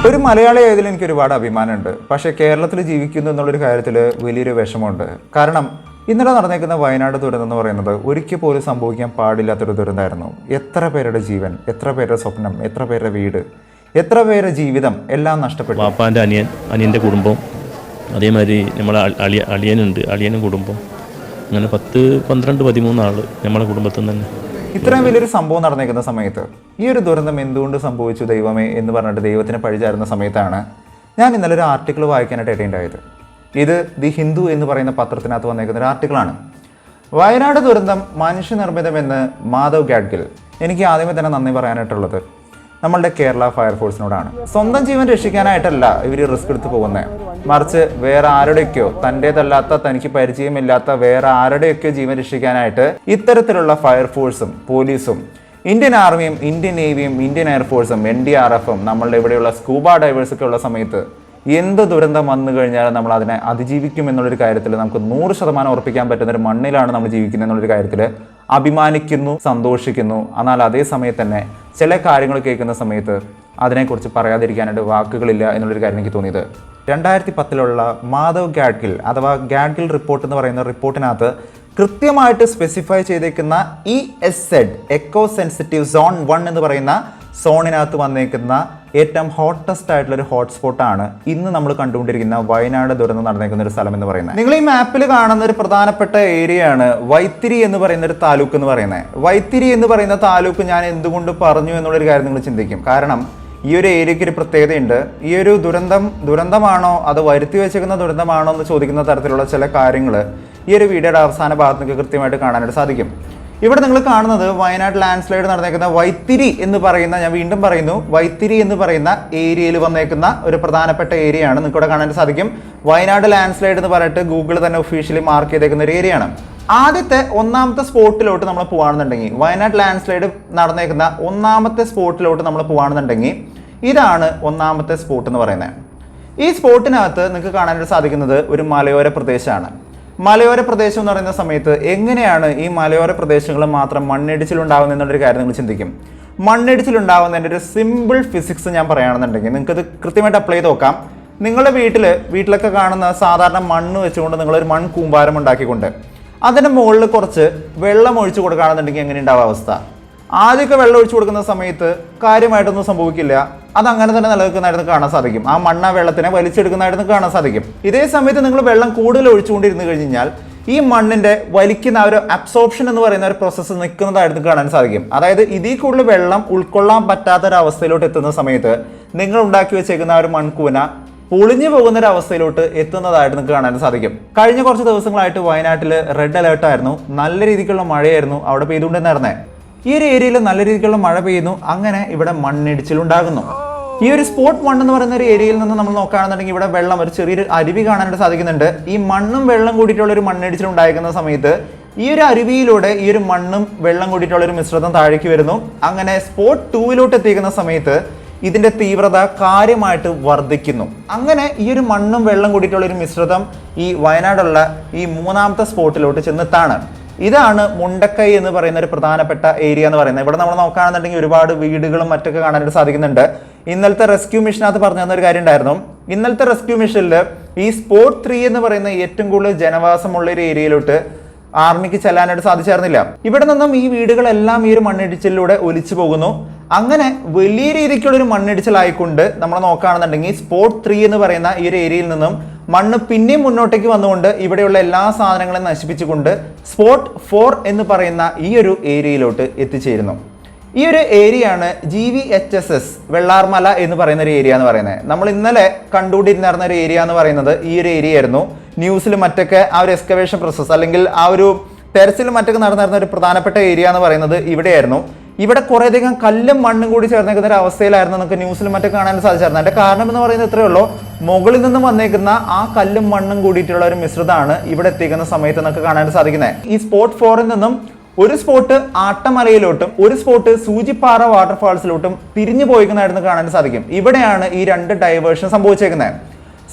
ഒരു മലയാളി ആയതിൽ എനിക്ക് ഒരുപാട് അഭിമാനമുണ്ട്. പക്ഷേ കേരളത്തിൽ ജീവിക്കുന്നു എന്നുള്ളൊരു കാര്യത്തിൽ വലിയൊരു വിഷമമുണ്ട്. കാരണം ഇന്നലെ നടന്നേക്കുന്ന വയനാട് ദുരന്തം എന്ന് പറയുന്നത് ഒരിക്കൽ പോലും സംഭവിക്കാൻ പാടില്ലാത്തൊരു ദുരന്തമായിരുന്നു. എത്ര പേരുടെ ജീവൻ, എത്ര പേരുടെ സ്വപ്നം, എത്ര പേരുടെ വീട്, എത്ര പേരുടെ ജീവിതം എല്ലാം നഷ്ടപ്പെട്ടു. പാപ്പാൻ്റെ അനിയൻ്റെ കുടുംബം, അതേമാതിരി നമ്മളെ അളിയനും കുടുംബം, അങ്ങനെ 10, 12, 13 ആൾ നമ്മളെ കുടുംബത്തിൽ തന്നെ. ഇത്രയും വലിയൊരു സംഭവം നടന്നേക്കുന്ന സമയത്ത് ഈ ഒരു ദുരന്തം എന്തുകൊണ്ട് സംഭവിച്ചു ദൈവമേ എന്ന് പറഞ്ഞിട്ട് ദൈവത്തിന് പഴിചാരുന്ന സമയത്താണ് ഞാൻ ഇന്നലെ ഒരു ആർട്ടിക്കിൾ വായിക്കാനായിട്ട് ഇടയുണ്ടായത്. ഇത് ദി ഹിന്ദു എന്ന് പറയുന്ന പത്രത്തിനകത്ത് വന്നേക്കുന്ന ഒരു ആർട്ടിക്കിളാണ്. വയനാട് ദുരന്തം മനുഷ്യനിർമ്മിതമെന്ന് മാധവ് ഗാഡ്ഗിൽ. എനിക്ക് ആദ്യമേ തന്നെ നന്ദി പറയാനായിട്ടുള്ളത് നമ്മളുടെ കേരള ഫയർഫോഴ്സിനോടാണ്. സ്വന്തം ജീവൻ രക്ഷിക്കാനായിട്ടല്ല ഇവർ റിസ്ക് എടുത്ത് പോകുന്നത്, മറിച്ച് വേറെ ആരുടെയൊക്കെയോ, തൻ്റേതല്ലാത്ത, തനിക്ക് പരിചയമില്ലാത്ത വേറെ ആരുടെയൊക്കെയോ ജീവൻ രക്ഷിക്കാനായിട്ട് ഇത്തരത്തിലുള്ള ഫയർഫോഴ്സും പോലീസും ഇന്ത്യൻ ആർമിയും ഇന്ത്യൻ നേവിയും ഇന്ത്യൻ എയർഫോഴ്സും NDRFും നമ്മളുടെ ഇവിടെയുള്ള സ്കൂബ ഡൈവേഴ്സൊക്കെ ഉള്ള സമയത്ത് എന്ത് ദുരന്തം വന്നു കഴിഞ്ഞാലും നമ്മൾ അതിനെ അതിജീവിക്കും എന്നുള്ളൊരു കാര്യത്തിൽ നമുക്ക് 100% ഉറപ്പിക്കാൻ പറ്റുന്ന ഒരു മണ്ണിലാണ് നമ്മൾ ജീവിക്കുന്നത് എന്നുള്ളൊരു കാര്യത്തിൽ അഭിമാനിക്കുന്നു, സന്തോഷിക്കുന്നു. എന്നാൽ അതേ സമയത്ത് തന്നെ ചില കാര്യങ്ങൾ കേൾക്കുന്ന സമയത്ത് അതിനെക്കുറിച്ച് പറയാതിരിക്കാനായിട്ട് വാക്കുകളില്ല എന്നുള്ളൊരു കാര്യം എനിക്ക് തോന്നിയത് 2010 മാധവ് ഗാഡ്ഗിൽ അഥവാ ഗാഡ്ഗിൽ റിപ്പോർട്ട് എന്ന് പറയുന്ന റിപ്പോർട്ടിനകത്ത് കൃത്യമായിട്ട് സ്പെസിഫൈ ചെയ്തേക്കുന്ന ESZ എക്കോ സെൻസിറ്റീവ് സോൺ 1 എന്ന് പറയുന്ന സോണിനകത്ത് വന്നേക്കുന്ന ഏറ്റവും ഹോട്ടസ്റ്റ് ആയിട്ടുള്ളൊരു ഹോട്ട്സ്പോട്ടാണ് ഇന്ന് നമ്മൾ കണ്ടുകൊണ്ടിരിക്കുന്ന വയനാട് ദുരന്തം നടന്നേക്കുന്ന ഒരു സ്ഥലം എന്ന് പറയുന്നത്. നിങ്ങൾ ഈ മാപ്പിൽ കാണുന്ന ഒരു പ്രധാനപ്പെട്ട ഏരിയയാണ് വൈത്തിരി എന്ന് പറയുന്ന ഒരു താലൂക്ക് എന്ന് പറയുന്നത്. വൈത്തിരി എന്ന് പറയുന്ന താലൂക്ക് ഞാൻ എന്തുകൊണ്ട് പറഞ്ഞു എന്നുള്ളൊരു കാര്യം നിങ്ങൾ ചിന്തിക്കും. കാരണം ഈ ഒരു ഏരിയയ്ക്ക് ഒരു പ്രത്യേകതയുണ്ട്. ഈ ഒരു ദുരന്തമാണോ അത് വരുത്തി വെച്ചേക്കുന്ന ദുരന്തമാണോ എന്ന് ചോദിക്കുന്ന തരത്തിലുള്ള ചില കാര്യങ്ങൾ ഈ ഒരു വീഡിയോയുടെ അവസാന ഭാഗത്ത് നിങ്ങൾക്ക് കൃത്യമായിട്ട് കാണാനായിട്ട് സാധിക്കും. ഇവിടെ നിങ്ങൾ കാണുന്നത് വയനാട് ലാൻഡ് സ്ലൈഡ് നടന്നേക്കുന്ന വൈത്തിരി എന്ന് പറയുന്ന, ഞാൻ വീണ്ടും പറയുന്നു, വൈത്തിരി എന്ന് പറയുന്ന ഏരിയയിൽ വന്നേക്കുന്ന ഒരു പ്രധാനപ്പെട്ട ഏരിയയാണ്. നിങ്ങൾക്ക് ഇവിടെ കാണാൻ സാധിക്കും. വയനാട് ലാൻഡ് സ്ലൈഡ് എന്ന് പറഞ്ഞിട്ട് ഗൂഗിൾ തന്നെ ഒഫീഷ്യലി മാർക്ക് ചെയ്തേക്കുന്ന ഒരു ഏരിയയാണ്. ആദ്യത്തെ ഒന്നാമത്തെ സ്പോട്ടിലോട്ട് നമ്മൾ പോകുകയാണെന്നുണ്ടെങ്കിൽ, വയനാട് ലാൻഡ് സ്ലൈഡ് നടന്നേക്കുന്ന ഒന്നാമത്തെ സ്പോട്ടിലോട്ട് നമ്മൾ പോകുകയാണെന്നുണ്ടെങ്കിൽ ഇതാണ് ഒന്നാമത്തെ സ്പോട്ട് എന്ന് പറയുന്നത്. ഈ സ്പോട്ടിനകത്ത് നിങ്ങൾക്ക് കാണാനായിട്ട് സാധിക്കുന്നത് ഒരു മലയോര പ്രദേശമാണ്. മലയോര പ്രദേശം എന്ന് പറയുന്ന സമയത്ത് എങ്ങനെയാണ് ഈ മലയോര പ്രദേശങ്ങൾ മാത്രം മണ്ണിടിച്ചിലുണ്ടാകുന്നത് എന്നുള്ളൊരു കാര്യം നിങ്ങൾ ചിന്തിക്കും. മണ്ണിടിച്ചിലുണ്ടാകുന്നതിൻ്റെ ഒരു സിമ്പിൾ ഫിസിക്സ് ഞാൻ പറയുകയാണെന്നുണ്ടെങ്കിൽ നിങ്ങൾക്കത് കൃത്യമായിട്ട് അപ്ലൈ ചെയ്ത് നോക്കാം. നിങ്ങളുടെ വീട്ടിലൊക്കെ കാണുന്ന സാധാരണ മണ്ണ് വെച്ചുകൊണ്ട് നിങ്ങളൊരു മൺകൂമ്പാരം ഉണ്ടാക്കിക്കൊണ്ട് അതിൻ്റെ മുകളിൽ കുറച്ച് വെള്ളം ഒഴിച്ചു കൊടുക്കുകയാണെന്നുണ്ടെങ്കിൽ എങ്ങനെ ഉണ്ടാവുക അവസ്ഥ? ആദ്യമൊക്കെ വെള്ളം ഒഴിച്ചു കൊടുക്കുന്ന സമയത്ത് കാര്യമായിട്ടൊന്നും സംഭവിക്കില്ല, അതങ്ങനെ തന്നെ നിലനിൽക്കുന്നതായിട്ട് കാണാൻ സാധിക്കും. ആ മണ്ണ വെള്ളത്തിനെ വലിച്ചെടുക്കുന്നതായിട്ട് കാണാൻ സാധിക്കും. ഇതേ സമയത്ത് നിങ്ങൾ വെള്ളം കൂടുതൽ ഒഴിച്ചുകൊണ്ടിരുന്നു കഴിഞ്ഞാൽ ഈ മണ്ണിന്റെ വലിക്കുന്ന ഒരു അബ്സോർപ്ഷൻ എന്ന് പറയുന്ന ഒരു പ്രോസസ്സ് നിൽക്കുന്നതായിട്ട് കാണാൻ സാധിക്കും. അതായത് ഇതിൽ കൂടുതൽ വെള്ളം ഉൾക്കൊള്ളാൻ പറ്റാത്തൊരവസ്ഥയിലോട്ട് എത്തുന്ന സമയത്ത് നിങ്ങൾ ഉണ്ടാക്കി വെച്ചേക്കുന്ന ഒരു മൺകൂന പൊളിഞ്ഞു പോകുന്ന ഒരു അവസ്ഥയിലോട്ട് എത്തുന്നതായിട്ട് നിങ്ങൾക്ക് കാണാൻ സാധിക്കും. കഴിഞ്ഞ കുറച്ച് ദിവസങ്ങളായിട്ട് വയനാട്ടിൽ റെഡ് അലേർട്ട് ആയിരുന്നു. നല്ല രീതിക്കുള്ള മഴയായിരുന്നു അവിടെ പെയ്തുകൊണ്ടിരുന്നേ. ഈ ഒരു ഏരിയയിൽ നല്ല രീതിക്കുള്ള മഴ പെയ്യുന്നു. അങ്ങനെ ഇവിടെ മണ്ണിടിച്ചിലുണ്ടാകുന്നു. ഈ ഒരു സ്പോട്ട് 1 എന്ന് പറയുന്ന ഒരു ഏരിയയിൽ നിന്ന് നമ്മൾ നോക്കുകയാണെന്നുണ്ടെങ്കിൽ ഇവിടെ വെള്ളം, ഒരു ചെറിയൊരു അരുവി കാണാനായിട്ട് സാധിക്കുന്നുണ്ട്. ഈ മണ്ണും വെള്ളം കൂടിയിട്ടുള്ള ഒരു മണ്ണിടിച്ചിൽ ഉണ്ടായിരിക്കുന്ന സമയത്ത് ഈ ഒരു അരുവിയിലൂടെ ഈ ഒരു മണ്ണും വെള്ളം കൂടിയിട്ടുള്ള ഒരു മിശ്രിതം താഴേക്ക് വരുന്നു. അങ്ങനെ സ്പോട്ട് 2 എത്തിക്കുന്ന സമയത്ത് ഇതിന്റെ തീവ്രത കാര്യമായിട്ട് വർദ്ധിക്കുന്നു. അങ്ങനെ ഈ ഒരു മണ്ണും വെള്ളം കൂടിയിട്ടുള്ള ഒരു മിശ്രിതം ഈ വയനാടുള്ള ഈ 3ാമത്തെ സ്പോട്ടിലോട്ട് ചെന്നെത്താണ്. ഇതാണ് മുണ്ടക്കൈ എന്ന് പറയുന്ന ഒരു പ്രധാനപ്പെട്ട ഏരിയ എന്ന് പറയുന്നത്. ഇവിടെ നമ്മൾ നോക്കുകയാണെന്നുണ്ടെങ്കിൽ ഒരുപാട് വീടുകളും മറ്റൊക്കെ കാണാനായിട്ട് സാധിക്കുന്നുണ്ട്. ഇന്നലത്തെ റെസ്ക്യൂ മിഷനകത്ത് പറഞ്ഞു തന്ന ഒരു കാര്യം ഉണ്ടായിരുന്നു. ഇന്നലത്തെ റെസ്ക്യൂ മിഷനിൽ ഈ സ്പോട്ട് 3 എന്ന് പറയുന്ന ഏറ്റവും കൂടുതൽ ജനവാസമുള്ള ഒരു ഏരിയയിലോട്ട് ആർമിക്ക് ചെല്ലാനായിട്ട് സാധിച്ചായിരുന്നില്ല. ഇവിടെ നിന്നും ഈ വീടുകളെല്ലാം ഈ ഒരു മണ്ണിടിച്ചിലൂടെ ഒലിച്ചു പോകുന്നു. അങ്ങനെ വലിയ രീതിക്കുള്ളൊരു മണ്ണിടിച്ചിലായിക്കൊണ്ട് നമ്മൾ നോക്കുകയാണെന്നുണ്ടെങ്കിൽ സ്പോട്ട് 3 എന്ന് പറയുന്ന ഈ ഒരു ഏരിയയിൽ നിന്നും മണ്ണ് പിന്നെയും മുന്നോട്ടേക്ക് വന്നുകൊണ്ട് ഇവിടെയുള്ള എല്ലാ സാധനങ്ങളും നശിപ്പിച്ചുകൊണ്ട് സ്പോട്ട് 4 എന്ന് പറയുന്ന ഈ ഒരു ഏരിയയിലോട്ട് എത്തിച്ചേരുന്നു. ഈ ഒരു ഏരിയയാണ് GVHSS വെള്ളാർമല എന്ന് പറയുന്ന ഒരു ഏരിയ എന്ന് പറയുന്നത്. നമ്മൾ ഇന്നലെ കണ്ടുകൊണ്ടിരുന്ന ഒരു ഏരിയ എന്ന് പറയുന്നത് ഈ ഒരു ഏരിയ ആയിരുന്നു. ന്യൂസിൽ മറ്റൊക്കെ ആ ഒരു എക്സ്കവേഷൻ പ്രോസസ് അല്ലെങ്കിൽ ആ ഒരു തെരച്ചിലും മറ്റൊക്കെ നടന്നിരുന്ന ഒരു പ്രധാനപ്പെട്ട ഏരിയ എന്ന് പറയുന്നത് ഇവിടെയായിരുന്നു. ഇവിടെ കുറേയധികം കല്ലും മണ്ണും കൂടി ചേർന്നേക്കുന്ന ഒരു അവസ്ഥയിലായിരുന്നു നമുക്ക് ന്യൂസിലും മറ്റൊക്കെ കാണാൻ സാധിച്ചായിരുന്നു. അതിന്റെ കാരണം എന്ന് പറയുന്നത് ഇത്രയേ ഉള്ളൂ, മുകളിൽ നിന്നും വന്നേക്കുന്ന ആ കല്ലും മണ്ണും കൂടിയിട്ടുള്ള ഒരു മിശ്രിതമാണ് ഇവിടെ എത്തിക്കുന്ന സമയത്ത് നമുക്ക് കാണാൻ സാധിക്കുന്നത്. ഈ സ്പോട്ട് 4 നിന്നും ഒരു സ്പോട്ട് ആട്ടമലയിലോട്ടും ഒരു സ്പോട്ട് സൂചിപ്പാറ വാട്ടർഫാൾസിലോട്ടും തിരിഞ്ഞു പോയിക്കുന്നതായിരുന്നു കാണാൻ സാധിക്കും. ഇവിടെയാണ് ഈ 2 ഡൈവേർഷൻ സംഭവിച്ചേക്കുന്നത്.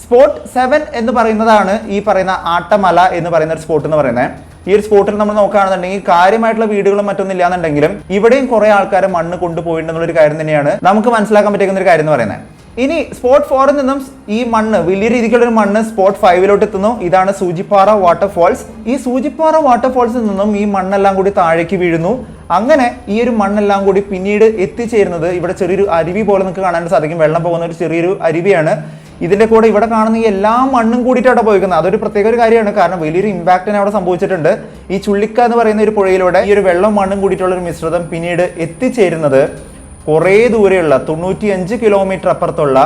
സ്പോട്ട് 7 എന്ന് പറയുന്നതാണ് ഈ പറയുന്ന ആട്ടമല എന്ന് പറയുന്ന ഒരു സ്പോട്ട് എന്ന് പറയുന്നത്. ഈ ഒരു സ്പോട്ടിൽ നമ്മൾ നോക്കുകയാണെന്നുണ്ടെങ്കിൽ കാര്യമായിട്ടുള്ള വീടുകളും മറ്റൊന്നും ഇല്ലാന്നുണ്ടെങ്കിലും ഇവിടെയും കുറെ ആൾക്കാരെ മണ്ണ് കൊണ്ടുപോയിട്ടുണ്ടെന്നുള്ളൊരു കാര്യം തന്നെയാണ് നമുക്ക് മനസ്സിലാക്കാൻ പറ്റുന്ന ഒരു കാര്യം എന്ന് പറയുന്നത്. ഇനി സ്പോട്ട് 4 നിന്നും ഈ മണ്ണ് വലിയ രീതിക്കുള്ളൊരു മണ്ണ് സ്പോട്ട് 5 എത്തുന്നു. ഇതാണ് സൂചിപ്പാറ വാട്ടർഫോൾസ്. ഈ സൂചിപ്പാറ വാട്ടർഫോൾസിൽ നിന്നും ഈ മണ്ണെല്ലാം കൂടി താഴേക്ക് വീഴുന്നു. അങ്ങനെ ഈ ഒരു മണ്ണെല്ലാം കൂടി പിന്നീട് എത്തിച്ചേരുന്നത് ഇവിടെ ചെറിയൊരു അരുവി പോലെ നിങ്ങൾക്ക് കാണാൻ സാധിക്കും. വെള്ളം പോകുന്ന ഒരു ചെറിയൊരു അരുവിയാണ്. ഇതിന്റെ കൂടെ ഇവിടെ കാണുന്ന ഈ എല്ലാ മണ്ണും കൂടിയിട്ട് അവിടെ പോയിരിക്കുന്നത്. അതൊരു പ്രത്യേക ഒരു കാര്യമാണ്. കാരണം വലിയൊരു ഇമ്പാക്റ്റിനെ അവിടെ സംഭവിച്ചിട്ടുണ്ട്. ഈ ചുള്ളിക്ക എന്ന് പറയുന്ന ഒരു പുഴയിലൂടെ ഈ ഒരു വെള്ളം മണ്ണും കൂടിയിട്ടുള്ള ഒരു മിശ്രിതം പിന്നീട് എത്തിച്ചേരുന്നത് കുറേ ദൂരെയുള്ള 95 കിലോമീറ്റർ അപ്പുറത്തുള്ള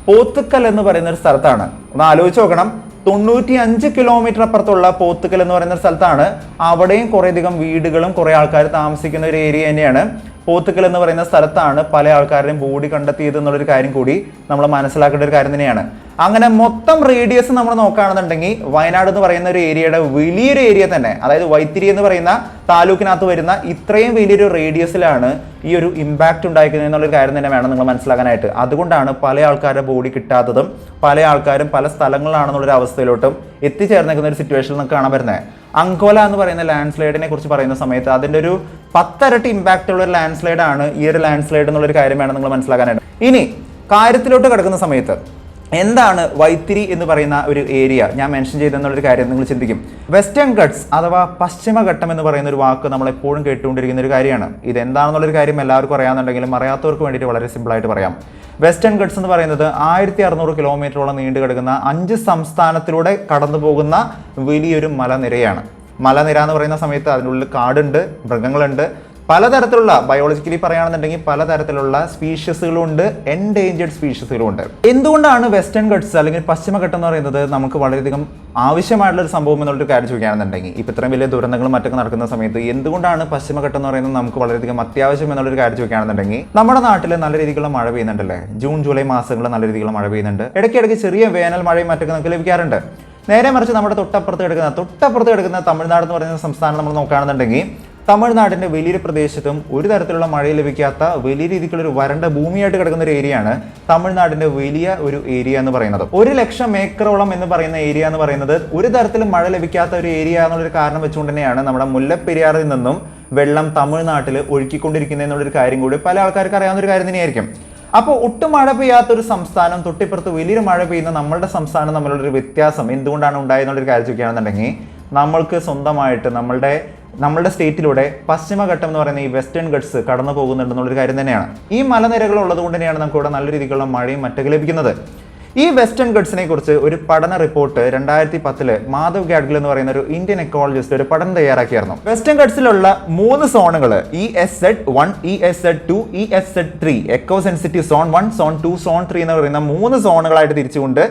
പോത്തുക്കൽ എന്ന് പറയുന്ന ഒരു സ്ഥലത്താണ്. ഒന്ന് ആലോചിച്ച് നോക്കണം. 95 കിലോമീറ്റർ അപ്പുറത്തുള്ള പോത്തുക്കൽ എന്ന് പറയുന്ന സ്ഥലത്താണ്. അവിടെയും കുറേയധികം വീടുകളും കുറേ ആൾക്കാർ താമസിക്കുന്ന ഒരു ഏരിയ തന്നെയാണ്. പോത്തുക്കൽ എന്ന് പറയുന്ന സ്ഥലത്താണ് പല ആൾക്കാരുടെയും ബോഡി കണ്ടെത്തിയത് എന്നുള്ളൊരു കാര്യം കൂടി നമ്മൾ മനസ്സിലാക്കേണ്ട ഒരു കാര്യം തന്നെയാണ്. അങ്ങനെ മൊത്തം റേഡിയസ് നമ്മൾ നോക്കുകയാണെന്നുണ്ടെങ്കിൽ വയനാട് എന്ന് പറയുന്ന ഒരു ഏരിയയുടെ വലിയൊരു ഏരിയ തന്നെ, അതായത് വൈത്തിരി എന്ന് പറയുന്ന താലൂക്കിനകത്ത് വരുന്ന ഇത്രയും വലിയൊരു റേഡിയസിലാണ് ഈ ഒരു ഇമ്പാക്റ്റ് ഉണ്ടായിരിക്കുന്നത് എന്നുള്ളൊരു കാര്യം തന്നെ വേണം നിങ്ങൾ മനസ്സിലാക്കാനായിട്ട്. അതുകൊണ്ടാണ് പല ആൾക്കാരുടെ ബോഡി കിട്ടാത്തതും പല ആൾക്കാരും പല സ്ഥലങ്ങളിലാണെന്നുള്ളൊരു അവസ്ഥയിലോട്ടും എത്തിച്ചേർന്നിരിക്കുന്ന ഒരു സിറ്റുവേഷനിൽ നമുക്ക് കാണാൻ വരുന്നത്. അങ്കോല എന്ന് പറയുന്ന ലാൻഡ് സ്ലൈഡിനെ കുറിച്ച് പറയുന്ന സമയത്ത് അതിൻ്റെ ഒരു 10 ഇരട്ടി ഇമ്പാക്റ്റ് ഉള്ള ഒരു ലാൻഡ് സ്ലൈഡ് ആണ് ഈ ഒരു ലാൻഡ് സ്ലൈഡ് എന്നുള്ളൊരു കാര്യം വേണം നിങ്ങൾ മനസ്സിലാക്കാനായിട്ട്. ഇനി കാര്യത്തിലോട്ട് കിടക്കുന്ന സമയത്ത് എന്താണ് വൈത്തിരി എന്ന് പറയുന്ന ഒരു ഏരിയ ഞാൻ മെൻഷൻ ചെയ്തെന്നുള്ളൊരു കാര്യം നിങ്ങൾ ചിന്തിക്കും. വെസ്റ്റേൺ ഗട്ട്സ് അഥവാ പശ്ചിമഘട്ടം എന്ന് പറയുന്ന ഒരു വാക്ക് നമ്മൾ എപ്പോഴും കേട്ടുകൊണ്ടിരിക്കുന്ന ഒരു കാര്യമാണ്. ഇത് എന്താണെന്നുള്ളൊരു കാര്യം എല്ലാവർക്കും അറിയാമെന്നുണ്ടെങ്കിലും അറിയാത്തവർക്ക് വേണ്ടിയിട്ട് വളരെ സിമ്പിളായിട്ട് പറയാം. വെസ്റ്റേൺ ഗട്ട്സ് എന്ന് പറയുന്നത് 1600 കിലോമീറ്ററോളം നീണ്ടു കിടക്കുന്ന 5 സംസ്ഥാനത്തിലൂടെ കടന്നു പോകുന്ന വലിയൊരു മലനിരയാണ്. മലനിര എന്ന് പറയുന്ന സമയത്ത് അതിനുള്ളിൽ കാടുണ്ട്, മൃഗങ്ങളുണ്ട്, പലതരത്തിലുള്ള ബയോളജിക്കലി പറയുകയാണെന്നുണ്ടെങ്കിൽ പലതരത്തിലുള്ള സ്പീഷ്യസുകളുണ്ട്, എൻഡേഞ്ചേർഡ് സ്പീഷ്യസുകളുണ്ട്. എന്തുകൊണ്ടാണ് വെസ്റ്റേൺ ഗട്ട്സ് അല്ലെങ്കിൽ പശ്ചിമഘട്ടം എന്ന് പറയുന്നത് നമുക്ക് വളരെയധികം ആവശ്യമായിട്ടുള്ള ഒരു സംഭവം എന്നുള്ളൊരു കാര്യം ചോദിക്കുകയാണെന്നുണ്ടെങ്കിൽ ഇപ്പം ഇത്രയും വലിയ ദുരന്തങ്ങളും മറ്റൊക്കെ നടക്കുന്ന സമയത്ത് എന്തുകൊണ്ടാണ് പശ്ചിമഘട്ടം എന്ന് പറയുന്നത് നമുക്ക് വളരെയധികം അത്യാവശ്യം എന്നുള്ളൊരു കാര്യം ചോദിക്കുകയാണെന്നുണ്ടെങ്കിൽ നമ്മുടെ നാട്ടിൽ നല്ല രീതിയിലുള്ള മഴ പെയ്യുന്നുണ്ടല്ലേ. ജൂൺ ജൂലൈ മാസങ്ങളിൽ നല്ല രീതിയിലുള്ള മഴ പെയ്യുന്നുണ്ട്. ഇടയ്ക്കിടയ്ക്ക് ചെറിയ വേനൽ മഴയും മറ്റൊക്കെ നമുക്ക് ലഭിക്കാറുണ്ട്. നേരെ മറിച്ച് നമ്മുടെ തൊട്ടപ്പുറത്ത് കിടക്കുന്ന തമിഴ്നാട് എന്ന് പറയുന്ന സംസ്ഥാനം നമ്മൾ നോക്കുകയാണെന്നുണ്ടെങ്കിൽ തമിഴ്നാടിൻ്റെ വലിയൊരു പ്രദേശത്തും ഒരു തരത്തിലുള്ള മഴ ലഭിക്കാത്ത വലിയ രീതിക്കുള്ളൊരു വരണ്ട ഭൂമിയായിട്ട് കിടക്കുന്ന ഒരു ഏരിയയാണ് തമിഴ്നാടിൻ്റെ വലിയ ഒരു ഏരിയ എന്ന് പറയുന്നത്. 1,00,000 ഏക്കറോളം എന്ന് പറയുന്ന ഏരിയ എന്ന് പറയുന്നത് ഒരു തരത്തിലും മഴ ലഭിക്കാത്ത ഒരു ഏരിയ എന്നുള്ളൊരു കാരണം വെച്ചുകൊണ്ട് തന്നെയാണ് നമ്മുടെ മുല്ലപ്പെരിയാറിൽ നിന്നും വെള്ളം തമിഴ്നാട്ടിൽ ഒഴുക്കിക്കൊണ്ടിരിക്കുന്നത് എന്നുള്ളൊരു കാര്യം കൂടി പല ആൾക്കാർക്ക് അറിയാവുന്ന ഒരു കാര്യം തന്നെയായിരിക്കും. അപ്പോൾ ഒട്ടും മഴ പെയ്യാത്തൊരു സംസ്ഥാനം തൊട്ടിപ്പുറത്ത് വലിയൊരു മഴ പെയ്യുന്ന നമ്മളുടെ സംസ്ഥാനം തമ്മിലുള്ളൊരു വ്യത്യാസം എന്തുകൊണ്ടാണ് ഉണ്ടായെന്നുള്ളൊരു കാര്യം ചോദിക്കുകയാണെന്നുണ്ടെങ്കിൽ നമ്മൾക്ക് സ്വന്തമായിട്ട് നമ്മളുടെ സ്റ്റേറ്റിലൂടെ പശ്ചിമഘട്ടം എന്ന് പറയുന്ന ഈ വെസ്റ്റേൺ ഗട്ട്സ് കടന്നു പോകുന്നുണ്ടെന്നുള്ളൊരു കാര്യം തന്നെയാണ്. ഈ മലനിരകൾ ഉള്ളത് കൊണ്ട് തന്നെയാണ് നമുക്ക് ഇവിടെ നല്ല രീതിക്കുള്ള മഴയും മറ്റൊക്കെ ലഭിക്കുന്നത്. ഈ വെസ്റ്റേൺ ഗട്ട്സിനെ കുറിച്ച് ഒരു പഠന റിപ്പോർട്ട് 2010 മാധവ് ഗാഡ്ഗിൽ എന്ന് പറയുന്ന ഒരു ഇന്ത്യൻ എക്കോളജിസ്റ്റ് ഒരു പഠനം തയ്യാറാക്കിയായിരുന്നു. വെസ്റ്റേൺ ഗട്ട്സിലുള്ള 3 സോണുകൾ ESZ1, ESZ2, ESZ3 echo sensitive zone 1, zone 2, zone 3 എന്ന് പറയുന്ന 3 സോണുകളായിട്ട് തിരിച്ചുകൊണ്ട്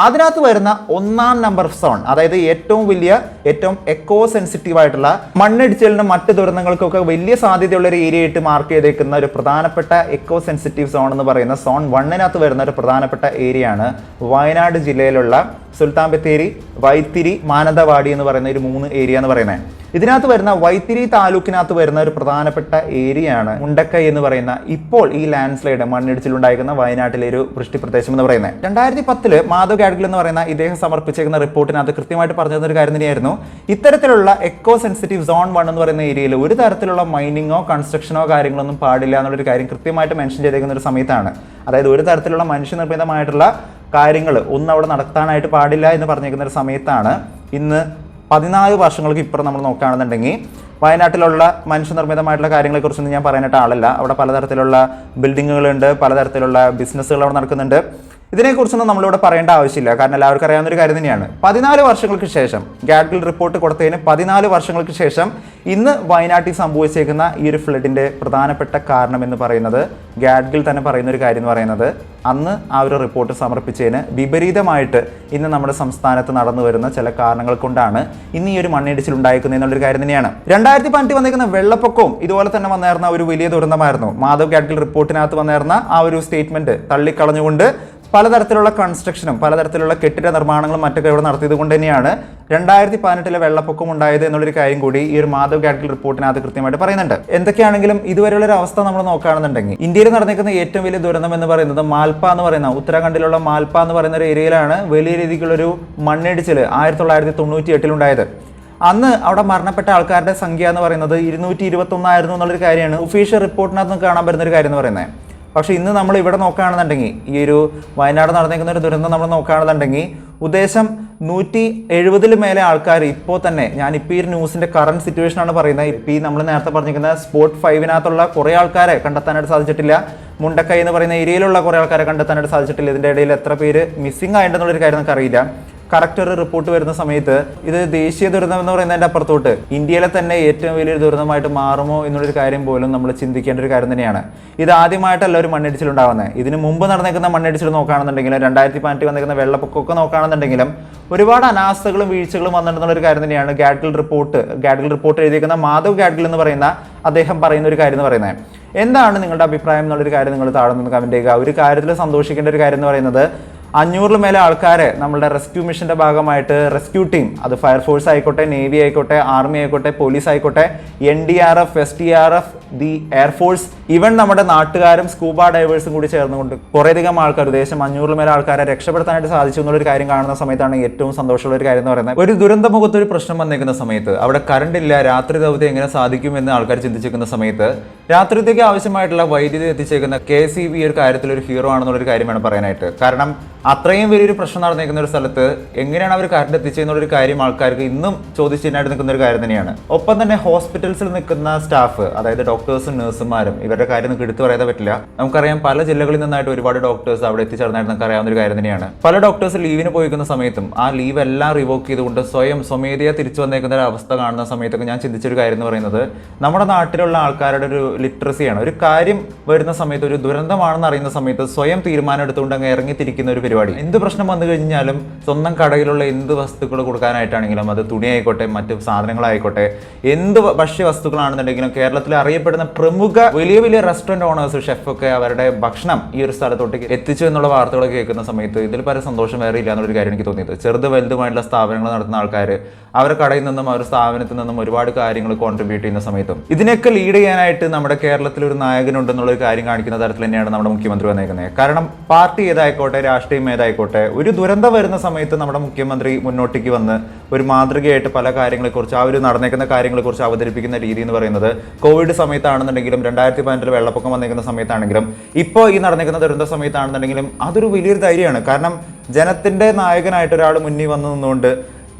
അതിനകത്ത് വരുന്ന 1ാം നമ്പർ സോൺ, അതായത് ഏറ്റവും എക്കോ സെൻസിറ്റീവ് ആയിട്ടുള്ള മണ്ണിടിച്ചിലിനും മറ്റ് ദുരന്തങ്ങൾക്കൊക്കെ വലിയ സാധ്യതയുള്ള ഒരു ഏരിയ ആയിട്ട് മാർക്ക് ചെയ്തേക്കുന്ന ഒരു പ്രധാനപ്പെട്ട എക്കോ സെൻസിറ്റീവ് സോൺ എന്ന് പറയുന്ന സോൺ 1 വരുന്ന ഒരു പ്രധാനപ്പെട്ട ഏരിയയാണ് വയനാട് ജില്ലയിലുള്ള സുൽത്താൻ ബത്തേരി, വൈത്തിരി, മാനന്തവാടി എന്ന് പറയുന്ന ഒരു 3 ഏരിയ എന്ന് പറയുന്നത്. ഇതിനകത്ത് വരുന്ന വൈത്തിരി താലൂക്കിനകത്ത് വരുന്ന ഒരു പ്രധാനപ്പെട്ട ഏരിയയാണ് മുണ്ടക്കൈ എന്ന് പറയുന്ന ഇപ്പോൾ ഈ ലാൻഡ് സ്ലൈഡ് മണ്ണിടിച്ചിലുണ്ടായിരിക്കുന്ന വയനാട്ടിലെ ഒരു വൃഷ്ടിപ്രദേശം എന്ന് പറയുന്നത്. 2010 മാധവ് ഗാഡ്ഗിൽ എന്ന് പറയുന്ന ഇദ്ദേഹം സമർപ്പിച്ചേക്കുന്ന റിപ്പോർട്ടിനകത്ത് കൃത്യമായിട്ട് പറഞ്ഞൊരു കാര്യം തന്നെയായിരുന്നു. ഇത്തരത്തിലുള്ള എക്കോ സെൻസിറ്റീവ് സോൺ 1 എന്ന് പറയുന്ന ഏരിയയിൽ ഒരു തരത്തിലുള്ള മൈനിങ്ങോ കൺസ്ട്രക്ഷനോ കാര്യങ്ങളൊന്നും പാടില്ല എന്നുള്ളൊരു കാര്യം കൃത്യമായിട്ട് മെൻഷൻ ചെയ്തേക്കുന്ന ഒരു സമയത്താണ്. അതായത് ഒരു തരത്തിലുള്ള മനുഷ്യനിർമ്മിതമായിട്ടുള്ള കാര്യങ്ങൾ ഒന്നും അവിടെ നടത്താനായിട്ട് പാടില്ല എന്ന് പറഞ്ഞേക്കുന്ന ഒരു സമയത്താണ് ഇന്ന് 14 വർഷങ്ങൾക്ക് ഇപ്പുറം നമ്മൾ നോക്കുകയാണെന്നുണ്ടെങ്കിൽ വയനാട്ടിലുള്ള മനുഷ്യനിർമ്മിതമായിട്ടുള്ള കാര്യങ്ങളെക്കുറിച്ചൊന്നും ഞാൻ പറയാനായിട്ട് ആളല്ല. അവിടെ പലതരത്തിലുള്ള ബിൽഡിങ്ങുകളുണ്ട്, പലതരത്തിലുള്ള ബിസിനസ്സുകൾ അവിടെ നടക്കുന്നുണ്ട്. ഇതിനെക്കുറിച്ചൊന്നും നമ്മളിവിടെ പറയേണ്ട ആവശ്യമില്ല, കാരണം എല്ലാവർക്കും അറിയാവുന്ന ഒരു കാര്യം തന്നെയാണ്. 14 വർഷങ്ങൾക്ക് ശേഷം ഗാഡ്ഗിൽ റിപ്പോർട്ട് കൊടുത്തതിന് 14 വർഷങ്ങൾക്ക് ശേഷം ഇന്ന് വയനാട്ടിൽ സംഭവിച്ചേക്കുന്ന ഈ ഒരു ഫ്ലഡിൻ്റെ പ്രധാനപ്പെട്ട കാരണം എന്ന് പറയുന്നത് ഗാഡ്ഗിൽ തന്നെ പറയുന്ന ഒരു കാര്യം എന്ന് പറയുന്നത് അന്ന് ആ ഒരു റിപ്പോർട്ട് സമർപ്പിച്ചതിന് വിപരീതമായിട്ട് ഇന്ന് നമ്മുടെ സംസ്ഥാനത്ത് നടന്നു വരുന്ന ചില കാരണങ്ങൾ കൊണ്ടാണ് ഇന്ന് ഈ ഒരു മണ്ണിടിച്ചിൽ ഉണ്ടായിരിക്കുന്നത് എന്നുള്ളൊരു കാര്യം തന്നെയാണ്. 2015 വന്നിരിക്കുന്ന വെള്ളപ്പൊക്കവും ഇതുപോലെ തന്നെ വന്നേർന്ന ഒരു വലിയ ദുരന്തമായിരുന്നു. മാധവ് ഗാഡ്ഗിൽ റിപ്പോർട്ടിനകത്ത് വന്നേർന്ന ആ ഒരു സ്റ്റേറ്റ്മെന്റ് തള്ളിക്കളഞ്ഞുകൊണ്ട് പലതരത്തിലുള്ള കൺസ്ട്രക്ഷനും പലതരത്തിലുള്ള കെട്ടിട നിർമ്മാണങ്ങളും മറ്റൊക്കെ ഇവിടെ നടത്തിയത് കൊണ്ട് തന്നെയാണ് 2018 വെള്ളപ്പൊക്കം ഉണ്ടായത് എന്നുള്ളൊരു കാര്യം കൂടി ഈ ഒരു മാധവ് ഗാഡ്ഗിൽ റിപ്പോർട്ടിനകത്ത് കൃത്യമായിട്ട് പറയുന്നുണ്ട്. എന്തൊക്കെയാണെങ്കിലും ഇതുവരെയുള്ള ഒരു അവസ്ഥ നമ്മൾ നോക്കുകയാണെന്നുണ്ടെങ്കിൽ ഇന്ത്യയിൽ നടന്നിരിക്കുന്ന ഏറ്റവും വലിയ ദുരന്തം എന്ന് പറയുന്നത് മാൽപ്പ എന്ന് പറയുന്ന ഉത്തരാഖണ്ഡിലുള്ള മാൽപ്പ എന്ന് പറയുന്ന ഒരു ഏരിയയിലാണ് വലിയ രീതിക്കുള്ളൊരു മണ്ണിടിച്ചിൽ 1998 ഉണ്ടായത്. അന്ന് അവിടെ മരണപ്പെട്ട ആൾക്കാരുടെ സംഖ്യ എന്ന് പറയുന്നത് 221 ആയിരുന്നു എന്നുള്ളൊരു കാര്യമാണ് ഒഫീഷ്യൽ റിപ്പോർട്ടിനകത്ത് കാണാൻ പറ്റുന്ന ഒരു കാര്യം എന്ന് പറയുന്നത്. പക്ഷേ ഇന്ന് നമ്മൾ ഇവിടെ നോക്കുകയാണെന്നുണ്ടെങ്കിൽ ഈ ഒരു വയനാട് നടന്നിരിക്കുന്ന ഒരു ദുരന്തം നമ്മൾ നോക്കുകയാണെന്നുണ്ടെങ്കിൽ ഉദ്ദേശം 170 മേലെ ആൾക്കാർ ഇപ്പോൾ തന്നെ, ഞാനിപ്പോൾ ഈ ഒരു ന്യൂസിൻ്റെ കറണ്ട് സിറ്റുവേഷനാണ് പറയുന്നത്. ഇപ്പോൾ ഈ നമ്മൾ നേരത്തെ പറഞ്ഞിരിക്കുന്ന സ്പോട്ട് 5-നകത്തുള്ള കുറേ ആൾക്കാരെ കണ്ടെത്താനായിട്ട് സാധിച്ചിട്ടില്ല. മുണ്ടക്കൈ എന്ന് പറയുന്ന ഏരിയയിലുള്ള കുറേ ആൾക്കാരെ കണ്ടെത്താനായിട്ട് സാധിച്ചിട്ടില്ല. ഇതിൻ്റെ ഇടയിൽ എത്ര പേര് മിസ്സിംഗ് ആയിട്ടുണ്ടെന്നുള്ളൊരു കാര്യം നമുക്കറിയില്ല. കറക്റ്റ് ഒരു റിപ്പോർട്ട് വരുന്ന സമയത്ത് ഇത് ദേശീയ ദുരന്തം എന്ന് പറയുന്നതിൻ്റെ അപ്പുറത്തോട്ട് ഇന്ത്യയിലെ തന്നെ ഏറ്റവും വലിയൊരു ദുരന്തമായിട്ട് മാറുമോ എന്നുള്ളൊരു കാര്യം പോലും നമ്മൾ ചിന്തിക്കേണ്ട ഒരു കാര്യം തന്നെയാണ്. ഇത് ആദ്യമായിട്ടല്ല ഒരു മണ്ണിടിച്ചിലുണ്ടാകുന്നത്. ഇതിന് മുമ്പ് നടന്നിരിക്കുന്ന മണ്ണിടിച്ചിൽ നോക്കുകയാണെന്നുണ്ടെങ്കിലും 2018 വന്നിരിക്കുന്ന വെള്ളപ്പൊക്കമൊക്കെ നോക്കുകയാണെന്നുണ്ടെങ്കിലും ഒരുപാട് അനാസ്ഥകളും വീഴ്ചകളും വന്നിട്ടുള്ള കാര്യം തന്നെയാണ് ഗാഡ്ഗിൽ റിപ്പോർട്ട് എഴുതിയിരിക്കുന്ന മാധവ് ഗാഡ്ഗിൽ എന്ന് പറയുന്ന അദ്ദേഹം പറയുന്ന ഒരു കാര്യം എന്ന് പറയുന്നത്. എന്താണ് നിങ്ങളുടെ അഭിപ്രായം എന്നുള്ളൊരു കാര്യം നിങ്ങൾ താഴെ നിന്ന് കമൻറ്റ് ചെയ്യുക. ഒരു കാര്യത്തിൽ സന്തോഷിക്കേണ്ട ഒരു കാര്യം എന്ന് പറയുന്നത് 500 മേലെ ആൾക്കാരെ നമ്മളുടെ റെസ്ക്യൂ മിഷൻ്റെ ഭാഗമായിട്ട് റെസ്ക്യൂ ടീം, അത് ഫയർഫോഴ്സ് ആയിക്കോട്ടെ, നേവി ആയിക്കോട്ടെ, ആർമി ആയിക്കോട്ടെ, പോലീസ് ആയിക്കോട്ടെ, NDRF, SDRF, the air force, even നമ്മുടെ നാട്ടുകാരും സ്കൂബ ഡൈവേഴ്സും കൂടി ചേർന്നുകൊണ്ട് കുറേയധികം ആൾക്കാർ, ഉദ്ദേശം 500 മേലെ ആൾക്കാരെ രക്ഷപ്പെടുത്താനായിട്ട് സാധിച്ചു എന്നുള്ളൊരു കാര്യം കാണുന്ന സമയത്താണ് ഏറ്റവും സന്തോഷമുള്ള ഒരു കാര്യം എന്ന് പറയുന്നത്. ഒരു ദുരന്തമുഖത്ത് ഒരു പ്രശ്നം വന്നേക്കുന്ന സമയത്ത് അവിടെ കറണ്ട് ഇല്ല, രാത്രി ദൗത്യം എങ്ങനെ സാധിക്കുമെന്ന് ആൾക്കാർ ചിന്തിച്ചിരിക്കുന്ന സമയത്ത് രാത്രിത്തേക്ക് ആവശ്യമായിട്ടുള്ള വൈദ്യുതി എത്തിച്ചേക്കുന്ന KCB ഒരു കാര്യത്തിൽ ഒരു ഹീറോ ആണെന്നുള്ളൊരു കാര്യം വേണം പറയാനായിട്ട്. കാരണം അത്രയും വലിയൊരു പ്രശ്നം നടന്നിരിക്കുന്ന ഒരു സ്ഥലത്ത് എങ്ങനെയാണ് അവർ കറണ്ട് എത്തിച്ചെന്നുള്ളൊരു കാര്യം ആൾക്കാർക്ക് ഇന്നും ചോദിച്ചതിനായിട്ട് നിൽക്കുന്ന ഒരു കാര്യം തന്നെയാണ്. ഒപ്പം തന്നെ ഹോസ്പിറ്റൽസിൽ നിൽക്കുന്ന സ്റ്റാഫ്, അതായത് ഡോക്ടേഴ്സും നഴ്സുമാരും, ഇവരുടെ കാര്യം നമുക്ക് എടുത്തു പറയാൻ പറ്റില്ല. നമുക്കറിയാം പല ജില്ലകളിൽ നിന്നായിട്ട് ഒരുപാട് ഡോക്ടേഴ്സ് അവിടെ എത്തിച്ചേർന്നായിട്ട് നമുക്ക് അറിയാവുന്ന ഒരു കാര്യം തന്നെയാണ്. പല ഡോക്ടേഴ്സ് ലീവിന് പോയിക്കുന്ന സമയത്തും ആ ലീവ് എല്ലാം റിവോക്ക് ചെയ്തുകൊണ്ട് സ്വമേധയാ തിരിച്ചു വന്നേക്കുന്ന ഒരു അവസ്ഥ കാണുന്ന സമയത്തൊക്കെ ഞാൻ ചിന്തിച്ചൊരു കാര്യം എന്ന് പറയുന്നത് നമ്മുടെ നാട്ടിലുള്ള ആൾക്കാരുടെ ഒരു ലിറ്ററസിയാണ്. ഒരു കാര്യം വരുന്ന സമയത്ത്, ഒരു ദുരന്തമാണെന്ന് അറിയുന്ന സമയത്ത് സ്വയം തീരുമാനം എടുത്തുകൊണ്ട് അങ്ങ് ഇറങ്ങിത്തിരിക്കുന്ന ഒരു പരിപാടി. എന്ത് പ്രശ്നം വന്നു കഴിഞ്ഞാലും സ്വന്തം കടയിലുള്ള എന്ത് വസ്തുക്കൾ കൊടുക്കാനായിട്ടാണെങ്കിലും, അത് തുണി ആയിക്കോട്ടെ, മറ്റു സാധനങ്ങളായിക്കോട്ടെ, എന്ത് ഭക്ഷ്യ വസ്തുക്കളാണെന്നുണ്ടെങ്കിലും കേരളത്തിൽ അറിയപ്പെടുന്ന പ്രമുഖ വലിയ വലിയ റെസ്റ്റോറൻറ്റ് ഓണേഴ്സ്, ഷെഫൊക്കെ അവരുടെ ഭക്ഷണം ഈ ഒരു സ്ഥലത്തോട്ട് എത്തിച്ചു എന്നുള്ള വാർത്തകൾ കേൾക്കുന്ന സമയത്ത് ഇതിൽ പല സന്തോഷം വേറെ ഇല്ല എന്നുള്ളൊരു കാര്യം എനിക്ക് തോന്നിയത്. ചെറുത് വലുതുമായിട്ടുള്ള സ്ഥാപനങ്ങൾ നടത്തുന്ന ആൾക്കാർ അവരുടെ കടയിൽ നിന്നും അവരുടെ സ്ഥാപനത്തിൽ നിന്നും ഒരുപാട് കാര്യങ്ങൾ കോൺട്രിബ്യൂട്ട് ചെയ്യുന്ന സമയത്തും ഇതിനൊക്കെ ലീഡ് ചെയ്യാനായിട്ട് നമ്മുടെ കേരളത്തിൽ ഒരു നായകനുണ്ടെന്നുള്ളൊരു കാര്യം കാണിക്കുന്ന തരത്തിൽ തന്നെയാണ് നമ്മുടെ മുഖ്യമന്ത്രി വന്നേക്കുന്നത്. കാരണം പാർട്ടി ഏതായിക്കോട്ടെ, രാഷ്ട്രീയം ഏതായിക്കോട്ടെ, ഒരു ദുരന്തം വരുന്ന സമയത്ത് നമ്മുടെ മുഖ്യമന്ത്രി മുന്നോട്ടേക്ക് വന്ന് ഒരു മാതൃകയായിട്ട് പല കാര്യങ്ങളെക്കുറിച്ച്, ആ ഒരു നടന്നേക്കുന്ന കാര്യങ്ങളെക്കുറിച്ച് അവതരിപ്പിക്കുന്ന രീതി എന്ന് പറയുന്നത് കോവിഡ് സമയത്താണെന്നുണ്ടെങ്കിലും 2018 വെള്ളപ്പൊക്കം വന്നിരിക്കുന്ന സമയത്താണെങ്കിലും ഇപ്പോൾ ഈ നടന്നിരിക്കുന്ന ദുരന്ത സമയത്താണെന്നുണ്ടെങ്കിലും അതൊരു വലിയൊരു ധൈര്യമാണ്. കാരണം ജനത്തിൻ്റെ നായകനായിട്ട് ഒരാൾ മുന്നിൽ വന്നു നിന്നുകൊണ്ട്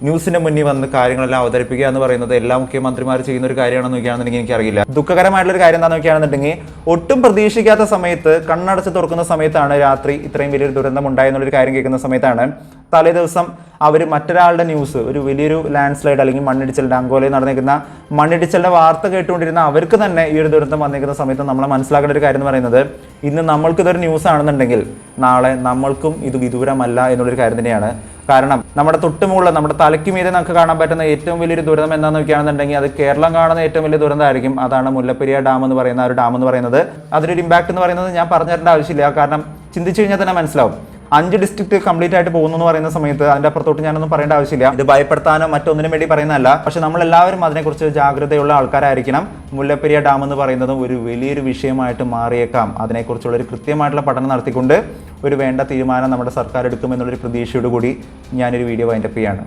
ന്യൂസിന്റെ മുന്നിൽ വന്ന് കാര്യങ്ങളെല്ലാം അവതരിപ്പിക്കുക എന്ന് പറയുന്നത് എല്ലാ മുഖ്യമന്ത്രിമാർ ചെയ്യുന്ന ഒരു കാര്യമാണെന്ന് നോക്കുകയാണെന്നുണ്ടെങ്കിൽ എനിക്കറിയില്ല. ദുഃഖകരമായിട്ടുള്ള ഒരു കാര്യം എന്താണെന്ന് നോക്കുകയാണെന്നുണ്ടെങ്കിൽ ഒട്ടും പ്രതീക്ഷിക്കാത്ത സമയത്ത്, കണ്ണടച്ച് തുറക്കുന്ന സമയത്താണ് രാത്രി ഇത്രയും വലിയൊരു ദുരന്തം ഉണ്ടായെന്നുള്ളൊരു കാര്യം കേൾക്കുന്ന സമയത്താണ് തലേ ദിവസം അവർ മറ്റൊരാളുടെ ന്യൂസ്, ഒരു വലിയൊരു ലാൻഡ് സ്ലൈഡ് അല്ലെങ്കിൽ മണ്ണിടിച്ചിലിൻ്റെ, അങ്കോലയിൽ നടന്നിരിക്കുന്ന മണ്ണിടിച്ചിലിൻ്റെ വാർത്ത കേട്ടുകൊണ്ടിരുന്ന അവർക്ക് തന്നെ ഈ ഒരു ദുരന്തം വന്നിരിക്കുന്ന സമയത്ത് നമ്മൾ മനസ്സിലാക്കേണ്ട ഒരു കാര്യം എന്ന് പറയുന്നത്, ഇന്ന് നമ്മൾക്കിതൊരു ന്യൂസ് ആണെന്നുണ്ടെങ്കിൽ നാളെ നമ്മൾക്കും ഇത് വിദൂരമല്ല എന്നുള്ളൊരു കാര്യം തന്നെയാണ്. കാരണം നമ്മുടെ തൊട്ടുമുള്ള, നമ്മുടെ തലയ്ക്ക് മീതെ നമുക്ക് കാണാൻ പറ്റുന്ന ഏറ്റവും വലിയൊരു ദുരന്തം എന്താണെന്ന് നോക്കുകയാണെന്നുണ്ടെങ്കിൽ അത് കേരളം കാണുന്ന ഏറ്റവും വലിയ ദുരന്തമായിരിക്കും. അതാണ് മുല്ലപ്പെരിയാർ ഡാം എന്ന് പറയുന്ന ഒരു ഡാം എന്ന് പറയുന്നത്. അതിനൊരു ഇമ്പാക്ട് എന്ന് പറയുന്നത് ഞാൻ പറഞ്ഞു തരേണ്ട ആവശ്യമില്ല. കാരണം ചിന്തിച്ചു കഴിഞ്ഞാൽ തന്നെ മനസ്സിലാവും. 5 ഡിസ്ട്രിക്ട് കംപ്ലീറ്റ് ആയിട്ട് പോകുന്നു എന്ന് പറയുന്ന സമയത്ത് അതിൻ്റെ അപ്പുറത്തോട്ട് ഞാനൊന്നും പറയേണ്ട ആവശ്യമില്ല. ഇത് ഭയപ്പെടുത്താനോ മറ്റൊന്നിനും വേണ്ടി പറയുന്നതല്ല. പക്ഷെ നമ്മളെല്ലാവരും അതിനെക്കുറിച്ച് ജാഗ്രതയുള്ള ആൾക്കാരായിരിക്കണം. മുല്ലപ്പെരിയാർ ഡാം എന്ന് പറയുന്നതും ഒരു വലിയൊരു വിഷയമായിട്ട് മാറിയേക്കാം. അതിനെക്കുറിച്ചുള്ള ഒരു കൃത്യമായിട്ടുള്ള പഠനം നടത്തിക്കൊണ്ട് ഒരു വേണ്ട തീരുമാനം നമ്മുടെ സർക്കാർ എടുക്കുമെന്നുള്ളൊരു പ്രതീക്ഷയോടുകൂടി ഞാനൊരു വീഡിയോ വൈൻഡപ്പ് ചെയ്യാണ്.